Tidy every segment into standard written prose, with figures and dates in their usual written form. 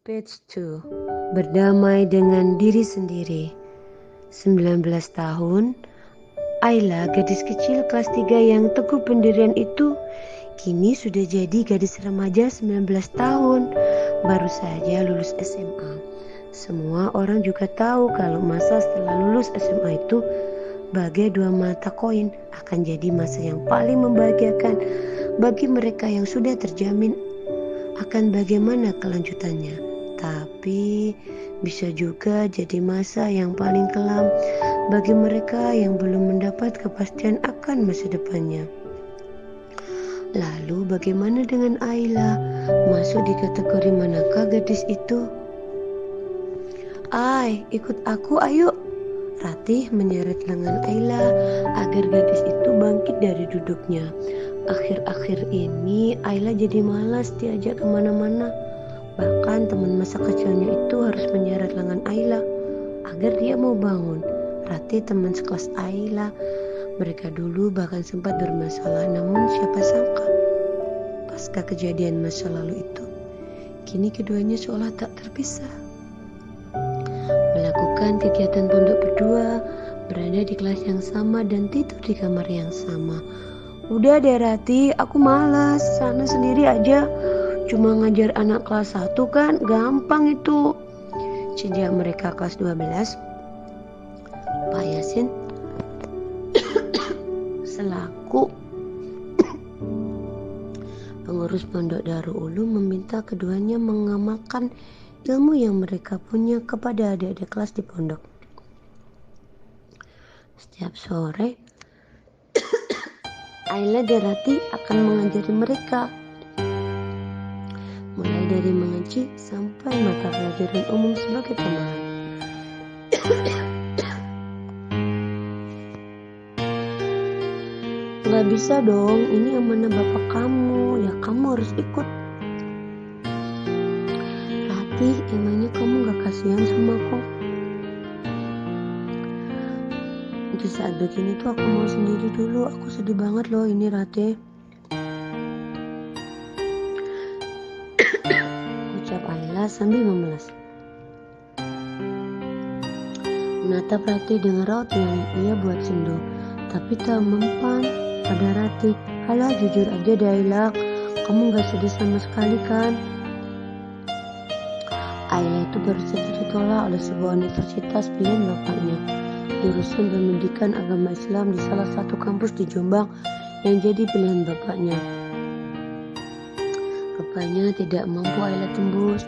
Page 2. Berdamai dengan diri sendiri. 19 tahun, Ayla, gadis kecil kelas 3 yang teguh pendirian itu, kini sudah jadi gadis remaja 19 tahun, baru saja lulus SMA. Semua orang juga tahu kalau masa setelah lulus SMA itu bagai dua mata koin, akan jadi masa yang paling membahagiakan bagi mereka yang sudah terjamin akan bagaimana kelanjutannya. Tapi bisa juga jadi masa yang paling kelam bagi mereka yang belum mendapat kepastian akan masa depannya. Lalu bagaimana dengan Ayla? Masuk di kategori manakah gadis itu? Ay, ikut aku ayo. Ratih menyeret lengan Ayla agar gadis itu bangkit dari duduknya. Akhir-akhir ini Ayla jadi malas diajak kemana-mana. Bahkan teman masa kecilnya itu harus menyeret lengan Ayla agar dia mau bangun. Ratih teman sekelas Ayla. Mereka dulu bahkan sempat bermasalah, namun siapa sangka pasca kejadian masa lalu itu, kini keduanya seolah tak terpisah. Melakukan kegiatan pondok berdua, berada di kelas yang sama dan tidur di kamar yang sama. Udah deh Ratih, aku malas, sana sendiri aja. Cuma ngajar anak kelas 1 kan, gampang itu. Sejak mereka kelas 12, Pak Yasin selaku pengurus pondok Darul Ulum meminta keduanya mengamalkan ilmu yang mereka punya kepada adik-adik kelas di pondok. Setiap sore, Ayla dan Ratih akan mengajari mereka, mulai dari mengaji sampai mata pelajaran umum sebagai tambahan. Gak bisa dong, ini amanah bapak kamu, ya kamu harus ikut. Ratih, emangnya kamu gak kasihan sama aku? Di saat begini tuh aku mau sendiri dulu, aku sedih banget loh ini Ratih. Ucap Ayla sambil memelas. Menatap Ratih dengan raut yang ia buat sendu, tapi tak mempan pada Ratih. Alah, jujur aja deh Ayla, kamu gak sedih sama sekali kan? Ayla itu baru saja ditolak oleh sebuah universitas pilihan bapaknya, jurusan pendidikan agama Islam di salah satu kampus di Jombang yang jadi pilihan bapaknya. Rupanya tidak mampu Ayla tembus.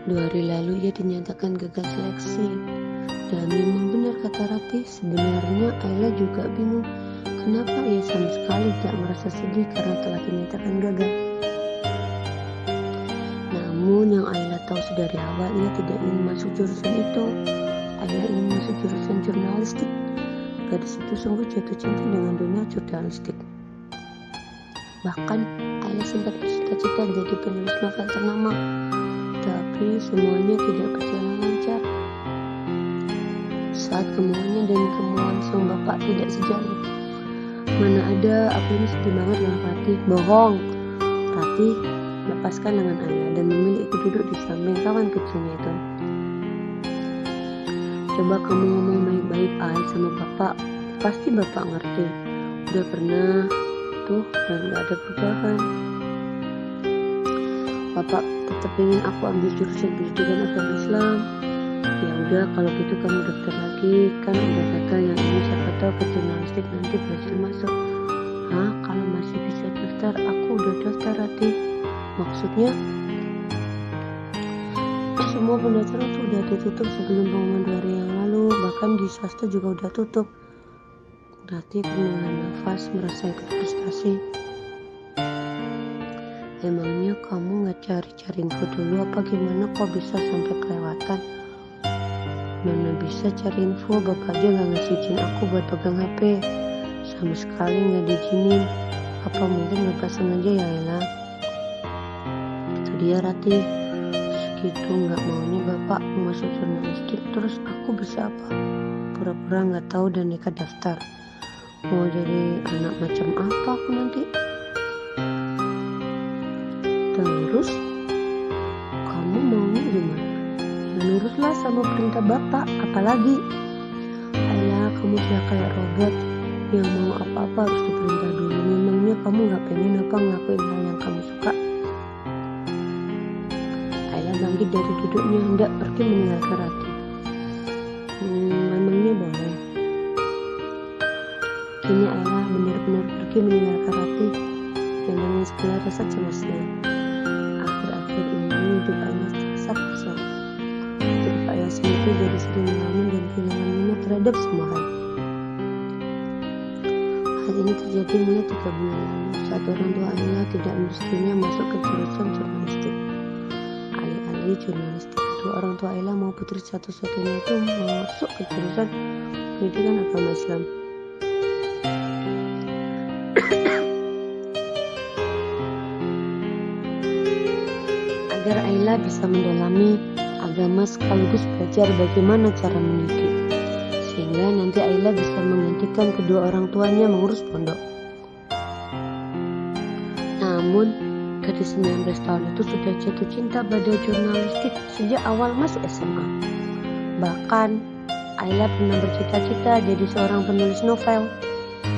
2 hari lalu ia dinyatakan gagal seleksi. Dan memang benar kata Ratih, sebenarnya Ayla juga bingung kenapa ia sama sekali tidak merasa sedih karena telah dinyatakan gagal. Namun yang Ayla tahu dari awal, ia tidak ingin masuk jurusan itu. Ayla ingin masuk jurusan jurnalistik. Gadis itu sungguh jatuh cinta dengan dunia jurnalistik. Bahkan Ayla sempat bercita-cita jadi penulis novel ternama, tapi semuanya tidak berjalan lancar. Saat kemauannya dan kemauan sang bapak tidak sejalan. Mana ada, aku ini sedih banget loh Ratih. Bohong. Ratih lepaskan lengan Ayla dan memilih ikut duduk di samping kawan kecilnya itu. Coba kamu ngomong baik-baik Ay sama bapak, pasti bapak ngerti. Udah pernah tuh dan gak ada perubahan. Bapak tetap ingin aku ambil jurusan pendidikan agama Islam. Ya udah, kalau gitu kamu daftar lagi, kan ada kata yang ini siapa tahu ke jurnalistik nanti berhasil masuk. Hah, kalau masih bisa daftar, aku udah daftar Ratih. Maksudnya semua pendaftaran tuh udah ditutup sebelum pengumuman 2 hari yang lalu, bahkan di swasta juga udah tutup. Ratih menghela nafas, merasa ikut frustasi. Emangnya kamu gak cari-cari info dulu apa gimana kok bisa sampai kelewatan? Mana bisa cari info, bapak aja gak ngasih izin aku buat pegang HP. Sama sekali gak diizinin. Apa mungkin bapak sengaja ya Ayla? Itu dia Ratih, segitu gak maunya bapak masuk jurnalistik, terus aku bisa apa? Pura-pura gak tahu dan nekat daftar. Mau jadi anak macam apa aku nanti? Terus kamu maunya gimana? suka sama perintah bapak, apalagi. Ayla, kamu sudah kayak robot yang mau apa-apa harus diperintah dulu. Memangnya kamu gak pengen apa ngelakuin hal yang kamu suka? Ayla bangkit dari duduknya, hendak pergi meninggalkan Ratih. Memangnya boleh. Kini Ayla benar-benar pergi meninggalkan Ratih dan dengan segala rasa cemasnya. Akhir-akhir ini hidup Ayla terasa kosong. Hidup Ayla sendiri jadi sering ngalamin dan kehilangan minat terhadap semua hal. Hal ini terjadi mulai 3 bulan lalu saat orang tua Ayla tidak merestuinya masuk ke jurusan jurnalistik. Alih-alih jurnalistik, kedua orang tua Ayla mau putri satu-satunya itu masuk ke jurusan pendidikan agama Islam. Agar Ayla bisa mendalami agama sekaligus belajar bagaimana cara mendidik, sehingga nanti Ayla bisa menggantikan kedua orang tuanya mengurus pondok. Namun, gadis 19 tahun itu sudah jatuh cinta pada jurnalistik sejak awal masuk SMA. Bahkan, Ayla pernah bercita-cita jadi seorang penulis novel.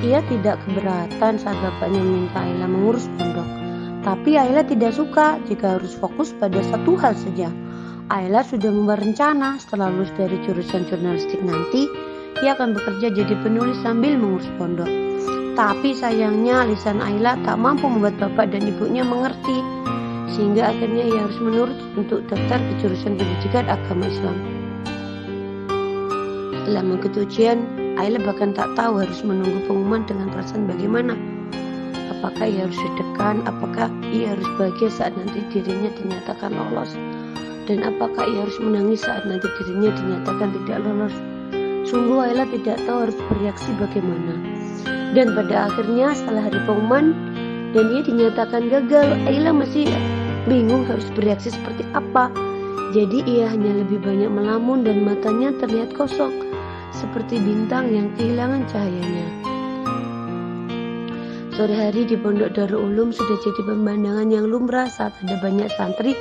Ia tidak keberatan saat bapaknya meminta Ayla mengurus pondok. Tapi Ayla tidak suka jika harus fokus pada satu hal saja. Ayla sudah membuat rencana setelah lulus dari jurusan jurnalistik nanti, ia akan bekerja jadi penulis sambil mengurus pondok. Tapi sayangnya lisan Ayla tak mampu membuat bapak dan ibunya mengerti, sehingga akhirnya ia harus menurut untuk daftar ke jurusan pendidikan agama Islam. Setelah mengikuti ujian, Ayla bahkan tak tahu harus menunggu pengumuman dengan perasaan bagaimana. Apakah ia harus deg-degan, apakah ia harus bahagia saat nanti dirinya dinyatakan lolos, dan apakah ia harus menangis saat nanti dirinya dinyatakan tidak lolos. Sungguh Ayla tidak tahu harus bereaksi bagaimana. Dan pada akhirnya setelah hari pengumuman dan ia dinyatakan gagal, Ayla masih bingung harus bereaksi seperti apa. Jadi ia hanya lebih banyak melamun dan matanya terlihat kosong, seperti bintang yang kehilangan cahayanya. Sore hari di Pondok Darul Ulum sudah jadi pemandangan yang lumrah saat ada banyak santri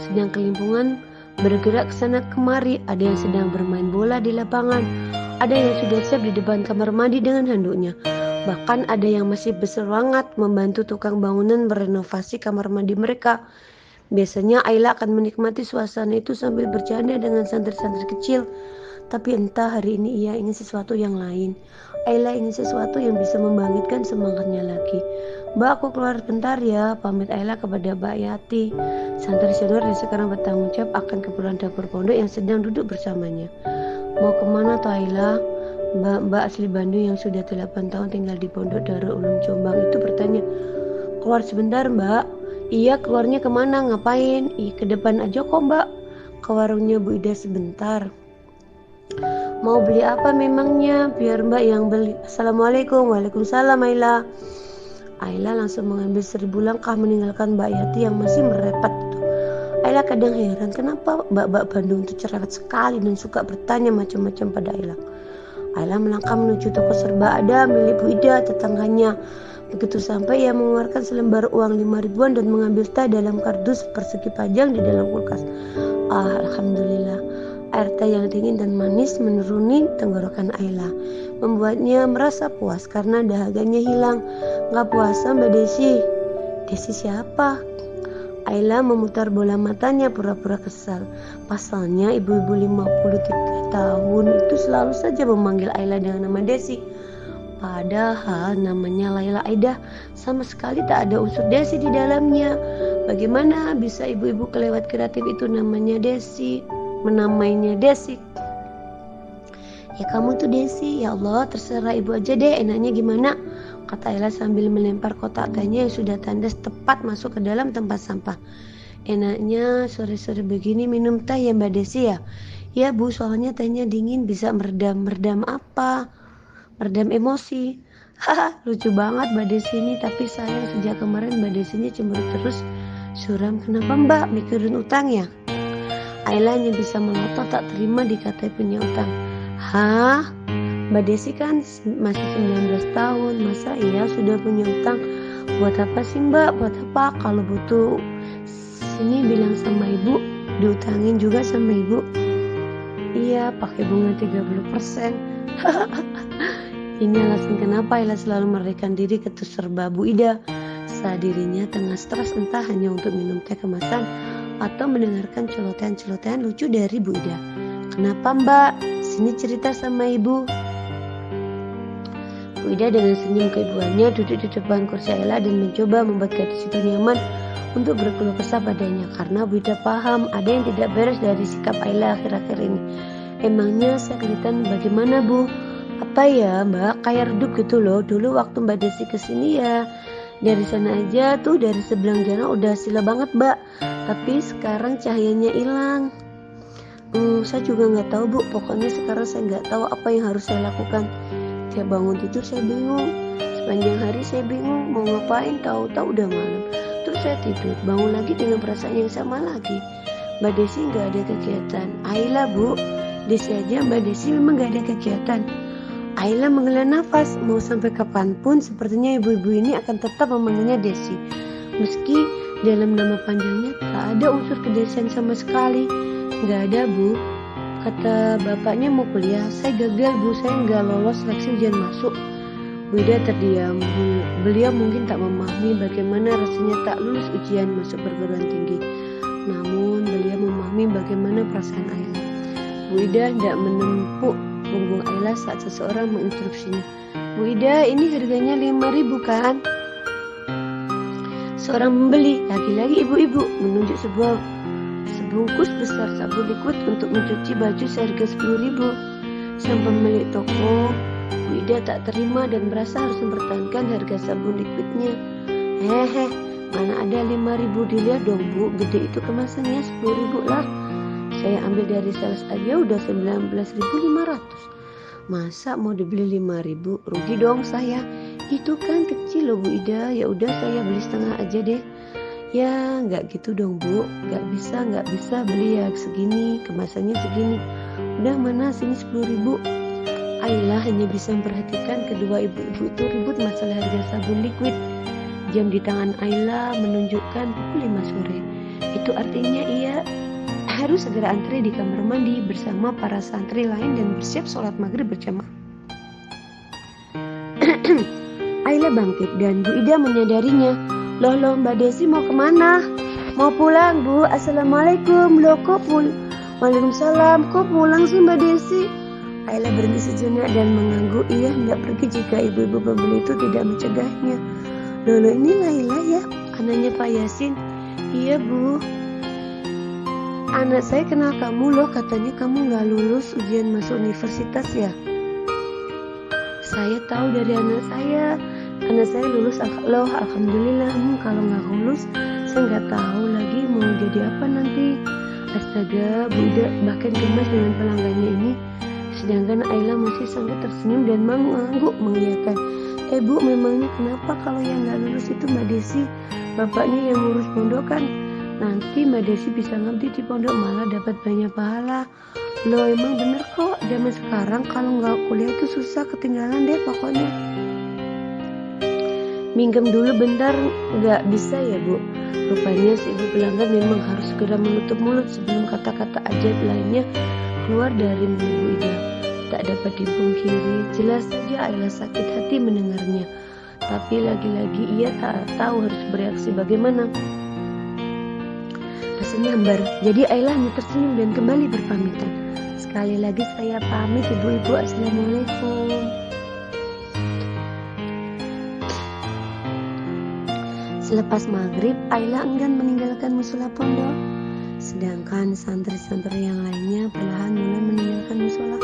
sedang kelimpungan bergerak ke sana kemari. Ada yang sedang bermain bola di lapangan, ada yang sudah siap di depan kamar mandi dengan handuknya. Bahkan ada yang masih bersemangat membantu tukang bangunan merenovasi kamar mandi mereka. Biasanya Ayla akan menikmati suasana itu sambil bercanda dengan santri-santri kecil. Tapi entah hari ini ia ingin sesuatu yang lain. Ayla ingin sesuatu yang bisa membangkitkan semangatnya lagi. Mbak, aku keluar bentar ya, pamit Ayla kepada Mbak Yati, santri senior yang sekarang bertanggung jawab akan keperluan dapur pondok yang sedang duduk bersamanya. Mau kemana toh Ayla? Mbak asli Bandung yang sudah 8 tahun tinggal di Pondok Darul Ulum Jombang itu bertanya. Keluar sebentar Mbak. Iya, keluarnya kemana? Ngapain? Ke depan aja kok Mbak. Ke warungnya Bu Ida sebentar. Mau beli apa memangnya? Biar Mbak yang beli. Assalamualaikum. Waalaikumsalam Ayla. Ayla langsung mengambil 1000 langkah meninggalkan Mbak Yati yang masih merepet. Ayla kadang heran kenapa Mbak Bandung itu cerewet sekali dan suka bertanya macam-macam pada Ayla. Ayla melangkah menuju toko serba ada milik Bu Ida tetangganya. Begitu sampai ia mengeluarkan selembar uang 5 ribuan dan mengambil teh dalam kardus persegi panjang di dalam kulkas. Alhamdulillah. Air teh yang dingin dan manis menuruni tenggorokan Ayla, membuatnya merasa puas karena dahaganya hilang. Gak puasa Mbak Desi? Desi siapa? Ayla memutar bola matanya pura-pura kesal. Pasalnya ibu-ibu 53 tahun itu selalu saja memanggil Ayla dengan nama Desi. Padahal namanya Laila Aidah sama sekali tak ada unsur Desi di dalamnya. Bagaimana bisa ibu-ibu kelewat kreatif itu namanya Desi, menamainya Desi? Ya kamu tuh Desi, ya Allah terserah ibu aja deh enaknya gimana, kata Ayla sambil melempar kotak tehnya yang sudah tandas tepat masuk ke dalam tempat sampah. Enaknya sore-sore begini minum teh ya Mbak Desi ya? Ya Bu, soalnya tehnya dingin bisa meredam apa? Meredam emosi. Haha, lucu banget Mbak Desi ini, tapi sayang sejak kemarin Mbak Desinya cemburu terus. Suram, kenapa Mbak? Mikirin utang ya? Ayla hanya bisa melotot tak terima dikatai punya utang. Hah? Mbak Desi kan masih 19 tahun, masa iya sudah punya utang? Buat apa sih Mbak? Buat apa? Kalau butuh sini bilang sama ibu, diutangin juga sama ibu. Iya, pakai bunga 30%. Ini alasan kenapa Ayla selalu melarikan diri ke tus serba Bu Ida saat dirinya tengah stres, entah hanya untuk minum teh kemasan atau mendengarkan celotehan-celotehan lucu dari Bu Ida. Kenapa Mbak? Sini cerita sama Ibu. Bu Ida dengan senyum keibuannya duduk di depan kursi Ayla dan mencoba membuat gadis itu nyaman untuk berkeluh kesah padanya, karena Bu Ida paham ada yang tidak beres dari sikap Ayla akhir-akhir ini. Emangnya saya kelihatan bagaimana Bu? Apa ya Mbak, kayak redup gitu loh. Dulu waktu Mbak Desi kesini ya dari sana aja tuh, dari seberang jalan udah sila banget Mbak, tapi sekarang cahayanya hilang. Saya juga nggak tahu Bu, pokoknya sekarang saya nggak tahu apa yang harus saya lakukan. Tiap bangun tidur saya bingung, sepanjang hari saya bingung mau ngapain, tahu-tahu udah malam. Terus saya tidur, bangun lagi dengan perasaan yang sama lagi. Mbak Desi nggak ada kegiatan. Ayla Bu, Desi aja Mbak Desi memang nggak ada kegiatan. Ayla menghela nafas, mau sampai kapanpun sepertinya ibu-ibu ini akan tetap memanggilnya Desi. Meski dalam nama panjangnya tak ada unsur kedesian sama sekali. Nggak ada Bu, kata bapaknya mau kuliah. Saya gagal Bu, saya nggak lolos seleksi ujian masuk. Bu Ida terdiam. Beliau mungkin tak memahami bagaimana rasanya tak lulus ujian masuk perguruan tinggi. Namun beliau memahami bagaimana perasaan Ayla. Bu Ida tidak menempuk punggung Ayla saat seseorang menginstruksinya. Bu Ida, ini harganya 5.000 kan? Seorang membeli, lagi-lagi ibu-ibu, menunjuk sebungkus besar sabun liquid untuk mencuci baju seharga 10.000. Sang pemilik toko, Bu Ida tak terima dan merasa harus mempertahankan harga sabun liquidnya. Mana ada 5.000, dilihat dong Bu, gede itu kemasannya 10.000 lah. Saya ambil dari sales aja udah 19.500. Masa mau dibeli 5.000? Rugi dong saya. Itu kan kecil loh Bu Ida. Ya udah saya beli setengah aja deh. Ya nggak gitu dong Bu. Nggak bisa beli ya segini. Kemasannya segini. Udah mana sini 10.000. Ayla hanya bisa memperhatikan kedua ibu-ibu itu ribut masalah harga sabun liquid. Jam di tangan Ayla menunjukkan pukul 5 sore. Itu artinya ia harus segera antri di kamar mandi bersama para santri lain dan bersiap sholat maghrib berjamaah. Ayla bangkit dan Bu Ida menyadarinya. Loh Mbak Desi mau kemana? Mau pulang Bu. Assalamualaikum. Loh kok pulang? Waalaikumsalam. Kok pulang sih Mbak Desi? Ayla berhenti sejenak dan mengangguk. Ia hendak pergi jika ibu-ibu pembeli itu tidak mencegahnya. Loh ini Laila ya? Anaknya Pak Yasin. Iya Bu. Anak saya kenal kamu loh, katanya kamu gak lulus ujian masuk universitas ya? Saya tahu dari anak saya lulus loh, alhamdulillah. Kalau gak lulus, saya gak tahu lagi mau jadi apa nanti. Astaga, Bu Ida bahkan gemas dengan pelanggannya ini. Sedangkan Ayla masih sambil tersenyum dan mengangguk mengiyakan. Bu, memangnya kenapa kalau yang gak lulus itu Mbak Desi? Bapaknya yang ngurus pondok kan? Nanti Mbak Desi bisa ngabdi di pondok malah dapat banyak pahala. Loh emang bener kok, zaman sekarang kalau nggak kuliah itu susah, ketinggalan deh pokoknya. Minggem dulu bentar, nggak bisa ya Bu? Rupanya si ibu pelanggan memang harus segera menutup mulut sebelum kata-kata ajaib lainnya keluar dari mulut Bu Ida. Tak dapat dipungkiri, jelas saja Ayla sakit hati mendengarnya. Tapi lagi-lagi ia tak tahu harus bereaksi bagaimana. Rasanya hambar, jadi Ayla hanya tersenyum dan kembali berpamitan. Sekali lagi saya pamit ibu-ibu, assalamualaikum. Selepas maghrib, Ayla enggan meninggalkan musola pondok. Sedangkan santri-santri yang lainnya perlahan mulai meninggalkan musola.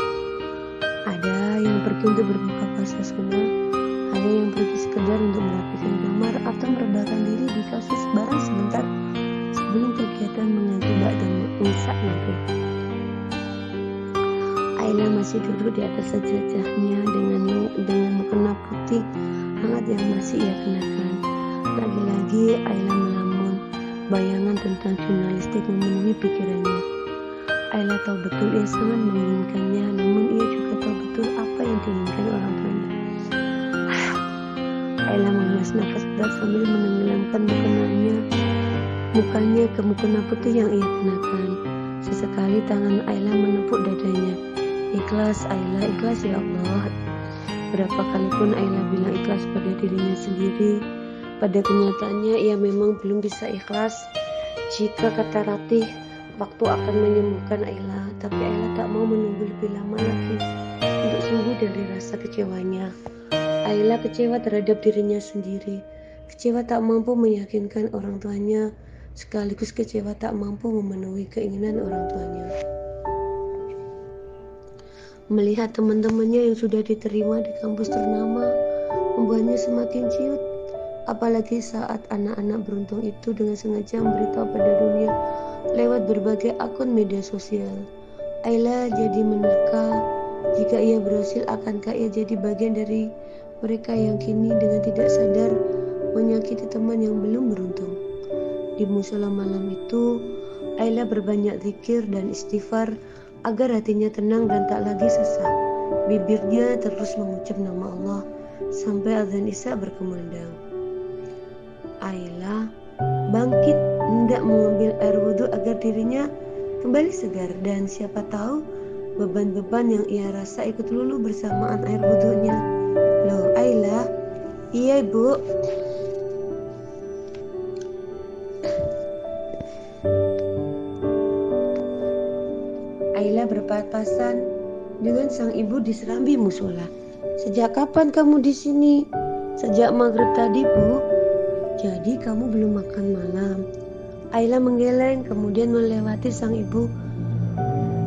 Ada yang pergi untuk berbuka puasa sunnah, ada yang pergi sekedar untuk merapikan kamar atau merebahan diri di kasur barang sebentar sebelum kegiatan mengaji ba'da isya maghrib. Ayla masih duduk di atas sajadahnya dengan mukena putih hangat yang masih ia kenakan. Lagi-lagi Ayla melamun, bayangan tentang jurnalistik memenuhi pikirannya. Ayla tahu betul ia sangat menginginkannya, namun ia juga tahu betul apa yang diinginkan orang tuanya. Ayla menghela nafas berat sambil menenggelamkan mukanya ke mukena putih yang ia kenakan. Sesekali tangan Ayla menepuk dadanya. Ikhlas Ayla, ikhlas ya Allah. Berapa kali pun Ayla bilang ikhlas pada dirinya sendiri, pada kenyataannya ia memang belum bisa ikhlas. Jika kata Ratih, waktu akan menyembuhkan Ayla, tapi Ayla tak mau menunggu lebih lama lagi untuk sembuh dari rasa kecewanya. Ayla kecewa terhadap dirinya sendiri, kecewa tak mampu meyakinkan orang tuanya, sekaligus kecewa tak mampu memenuhi keinginan orang tuanya. Melihat teman-temannya yang sudah diterima di kampus ternama membuatnya semakin ciut, apalagi saat anak-anak beruntung itu dengan sengaja memberitahu pada dunia lewat berbagai akun media sosial. Ayla jadi menerka, jika ia berhasil akankah ia jadi bagian dari mereka yang kini dengan tidak sadar menyakiti teman yang belum beruntung. Di musala malam itu, Ayla berbanyak zikir dan istighfar agar hatinya tenang dan tak lagi sesak. Bibirnya terus mengucap nama Allah sampai azan Isya berkumandang. Ayla bangkit hendak mengambil air wudhu agar dirinya kembali segar, dan siapa tahu beban-beban yang ia rasa ikut luluh bersamaan air wudhunya. Loh Ayla? Iya ibu. Ayla berpapasan dengan sang ibu di serambi musola. Sejak kapan kamu di sini? Sejak maghrib tadi bu. Jadi kamu belum makan malam? Ayla menggeleng kemudian melewati sang ibu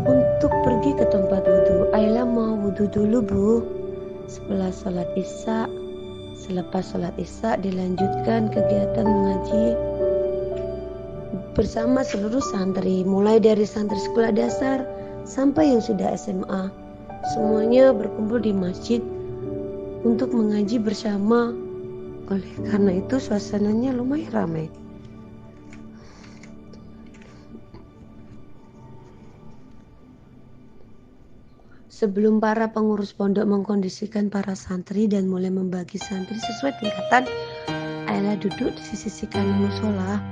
untuk pergi ke tempat wudhu. Ayla mau wudhu dulu bu. Selepas sholat isya dilanjutkan kegiatan mengaji bersama seluruh santri, mulai dari santri sekolah dasar sampai yang sudah SMA. Semuanya berkumpul di masjid untuk mengaji bersama. Oleh karena itu suasananya lumayan ramai. Sebelum para pengurus pondok mengkondisikan para santri dan mulai membagi santri sesuai tingkatan, Ayla duduk di sisi kanan musola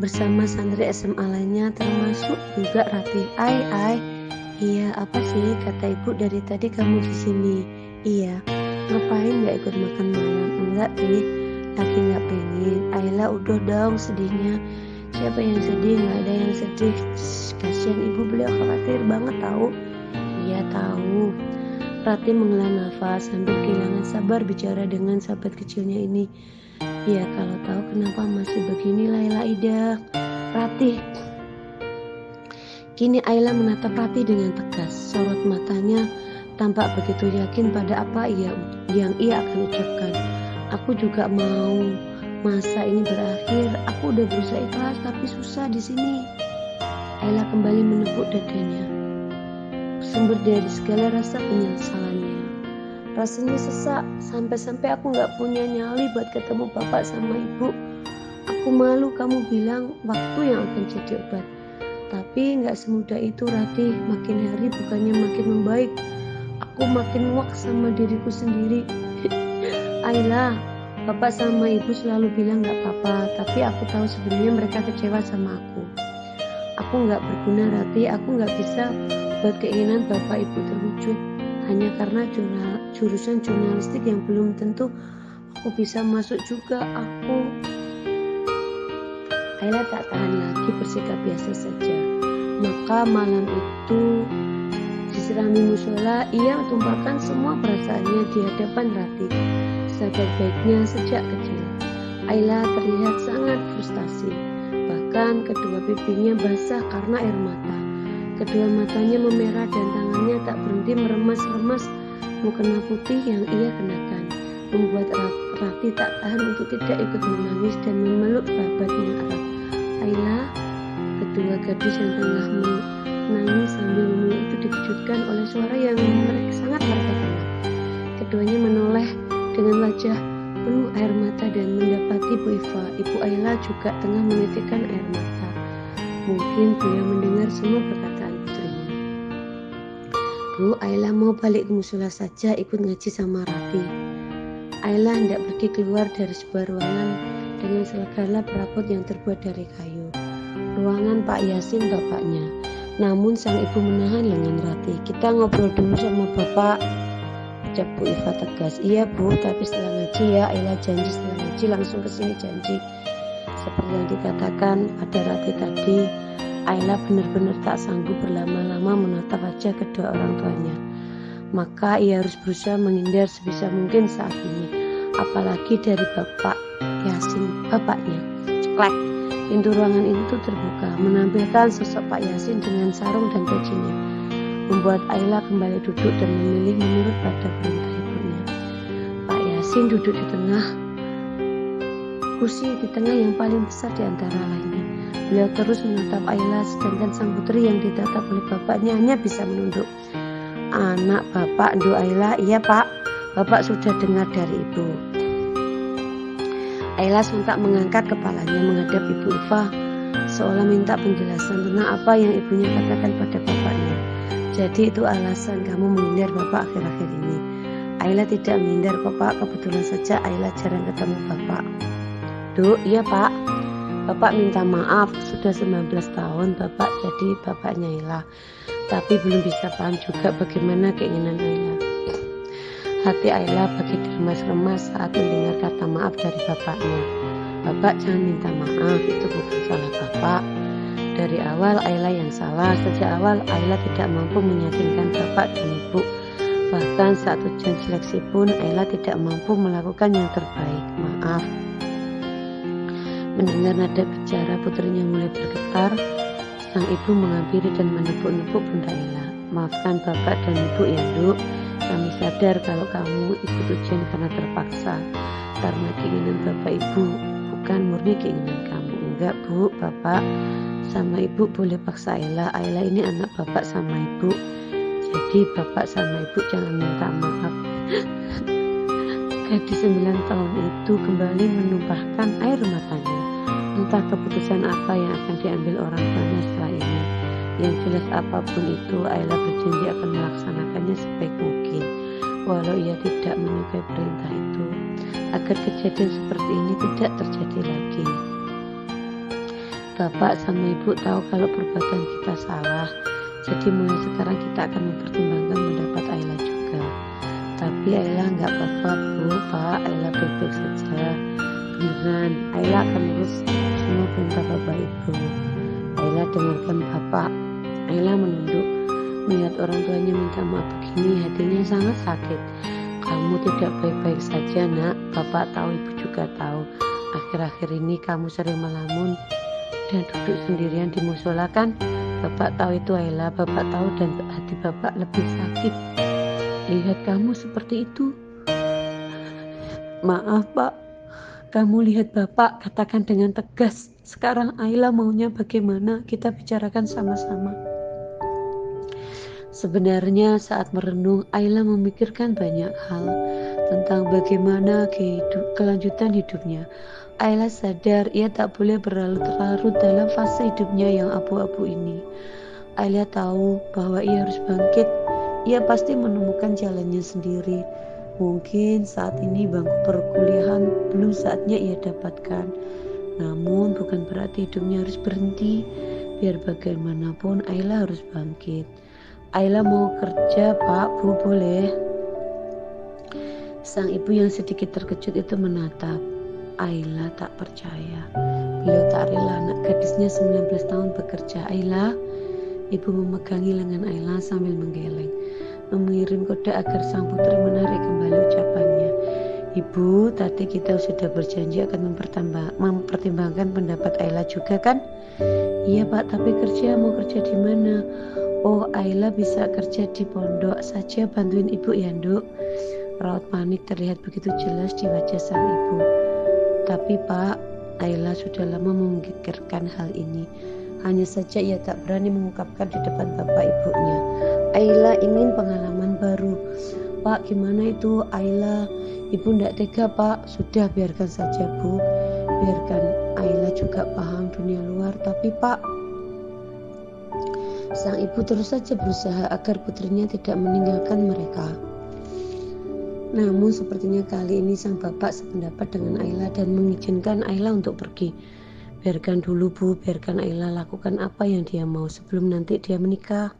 bersama santri SMA lainnya, termasuk juga Ratih. Ay, iya apa sih kata ibu dari tadi kamu di sini? Iya, ngapain nggak ikut makan malam? Enggak nih, lagi nggak pengen. Ayla udah dong sedihnya. Siapa yang sedih? Nggak ada yang sedih. Kasihan ibu, beliau khawatir banget tahu. Iya tahu. Ratih menghela nafas sambil kehilangan sabar bicara dengan sahabat kecilnya ini. Ya kalau tahu kenapa masih begini Layla Ida. Ratih. Kini Ayla menatap Ratih dengan tegas. Sorot matanya tampak begitu yakin pada apa yang ia akan ucapkan. Aku juga mau masa ini berakhir. Aku udah berusaha ikhlas tapi susah di sini. Ayla kembali menepuk dadanya. Sumber dari segala rasa penyesalannya. Rasanya sesak, sampai-sampai aku gak punya nyali buat ketemu bapak sama ibu. Aku malu kamu bilang waktu yang akan jadi obat. Tapi gak semudah itu Ratih, makin hari bukannya makin membaik. Aku makin muak sama diriku sendiri. Ayla, bapak sama ibu selalu bilang gak apa-apa, tapi aku tahu sebenarnya mereka kecewa sama aku. Aku gak berguna Ratih, aku gak bisa buat keinginan bapak ibu terwujud hanya karena jurusan jurnalistik yang belum tentu aku bisa masuk juga. Ayla tak tahan lagi bersikap biasa saja. Maka malam itu di serambi musola ia tumpahkan semua perasaannya di hadapan Ratih, sahabat baiknya sejak kecil. Ayla terlihat sangat frustasi, bahkan kedua pipinya basah karena air mata. Kedua matanya memerah dan tangannya tak berhenti meremas-remas mukena putih yang ia kenakan, membuat Ratih tak tahan untuk tidak ikut menangis dan memeluk sahabatnya erat. Ayla, kedua gadis yang tengah menangis sambil memeluk itu dikejutkan oleh suara yang sangat mereka kenal. Keduanya menoleh dengan wajah penuh air mata dan mendapati Bu Iva, ibu Ayla juga tengah menitikkan air mata. Mungkin beliau mendengar semua perkataan putrinya. Bu, Ayla mau balik ke musola saja ikut ngaji sama Ratih. Ayla hendak pergi keluar dari sebuah ruangan dengan segala perabot yang terbuat dari kayu. Ruangan Pak Yasin bapaknya. Namun sang ibu menahan lengan Ratih. "Kita ngobrol dulu sama bapak," ucap Bu Iva tegas. "Iya Bu, tapi setelah ngaji ya." Ayla janji setelah ngaji langsung kesini, janji. Seperti yang dikatakan pada Ratih tadi, Ayla benar-benar tak sanggup berlama-lama menatap wajah kedua orang tuanya. Maka ia harus berusaha menghindar sebisa mungkin saat ini, apalagi dari Bapak Yasin, bapaknya. Ceklek, pintu ruangan itu terbuka, menampilkan sosok Pak Yasin dengan sarung dan pecinya, membuat Ayla kembali duduk dan memilih menurut pada perintah ibunya. Pak Yasin duduk di tengah kursi, di tengah yang paling besar di antara lainnya. Beliau terus menatap Ayla, sedangkan sang putri yang ditatap oleh bapaknya hanya bisa menunduk. "Anak bapak," nduk Ayla. "Iya Pak, bapak sudah dengar dari ibu." Ayla sontak mengangkat kepalanya menghadap Ibu Iva, seolah minta penjelasan tentang apa yang ibunya katakan pada bapaknya. "Jadi itu alasan kamu menghindar bapak akhir-akhir ini?" Ayla tidak menghindar bapak, kebetulan saja Ayla jarang ketemu bapak. "Duk, iya Pak. Bapak minta maaf, sudah 19 tahun bapak jadi bapaknya Ayla, tapi belum bisa paham juga bagaimana keinginan Ayla." Hati Ayla begitu remas-remas saat mendengar kata maaf dari bapaknya. "Bapak jangan minta maaf, itu bukan salah bapak. Dari awal Ayla yang salah. Sejak awal Ayla tidak mampu meyakinkan bapak dan ibu. Bahkan saat ujian seleksi pun Ayla tidak mampu melakukan yang terbaik. Maaf." Mendengar nada bicara putrinya mulai bergetar, sang ibu menghampiri dan menepuk-nepuk bunda Ayla. "Maafkan bapak dan ibu ya, Nduk. Kami sadar kalau kamu ikut ujian karena terpaksa, karena keinginan bapak ibu, bukan murni keinginan kamu." "Enggak Bu, bapak sama ibu boleh paksa Ayla. Ayla ini anak bapak sama ibu. Jadi bapak sama ibu jangan minta maaf." Gadis 9 tahun itu kembali menumpahkan air matanya. Entah keputusan apa yang akan diambil orang tuanya setelah ini. Yang jelas apapun itu, Ayla berjanji akan melaksanakannya sebaik mungkin, walau ia tidak menyukai perintah itu, agar kejadian seperti ini tidak terjadi lagi. "Bapak sama ibu tahu kalau perbuatan kita salah, jadi mulai sekarang kita akan mempertimbangkan pendapat Ayla juga. Tapi Ayla nggak apa-apa Bu, Pak, Ayla baik-baik saja. Beneran, Ayla akan urus semua perintah bapak ibu." Ayla dengarkan bapak. Ayla menunduk, melihat orang tuanya minta maaf begini, hatinya sangat sakit. "Kamu tidak baik-baik saja nak, bapak tahu, ibu juga tahu. Akhir-akhir ini kamu sering melamun dan duduk sendirian di musola kan? Bapak tahu itu Ayla, bapak tahu dan hati bapak lebih sakit lihat kamu seperti itu." "Maaf Pak, kamu lihat bapak, katakan dengan tegas. Sekarang Ayla maunya bagaimana, kita bicarakan sama-sama." Sebenarnya saat merenung, Ayla memikirkan banyak hal tentang bagaimana kelanjutan hidupnya. Ayla sadar ia tak boleh berlarut-larut dalam fase hidupnya yang abu-abu ini. Ayla tahu bahwa ia harus bangkit. Ia pasti menemukan jalannya sendiri. Mungkin saat ini bangku perkuliahan belum saatnya ia dapatkan. Namun bukan berarti hidupnya harus berhenti. Biar bagaimanapun Ayla harus bangkit. "Ayla mau kerja Pak, Bu, boleh?" Sang ibu yang sedikit terkejut itu menatap. Ayla tak percaya. Beliau tak rela anak gadisnya 19 tahun bekerja. "Ayla," ibu memegangi lengan Ayla sambil menggeleng, mengirim kode agar sang putri menarik kembali ucapannya. "Ibu, tadi kita sudah berjanji akan mempertimbangkan pendapat Ayla juga kan?" "Iya Pak, tapi mau kerja di mana?" "Oh, Ayla bisa kerja di pondok saja, bantuin ibu ya Nduk." Raut panik terlihat begitu jelas di wajah sang ibu. "Tapi Pak," Ayla sudah lama memikirkan hal ini. Hanya saja ia tak berani mengungkapkan di depan bapak ibunya. Ayla ingin pengalaman baru. "Pak, gimana itu Ayla? Ibu ndak tega Pak." "Sudah, biarkan saja Bu. Biarkan Ayla juga paham dunia luar. Tapi Pak..." Sang ibu terus saja berusaha agar putrinya tidak meninggalkan mereka. Namun sepertinya kali ini sang bapak sependapat dengan Ayla dan mengizinkan Ayla untuk pergi. Biarkan dulu Bu, biarkan Ayla lakukan apa yang dia mau sebelum nanti dia menikah.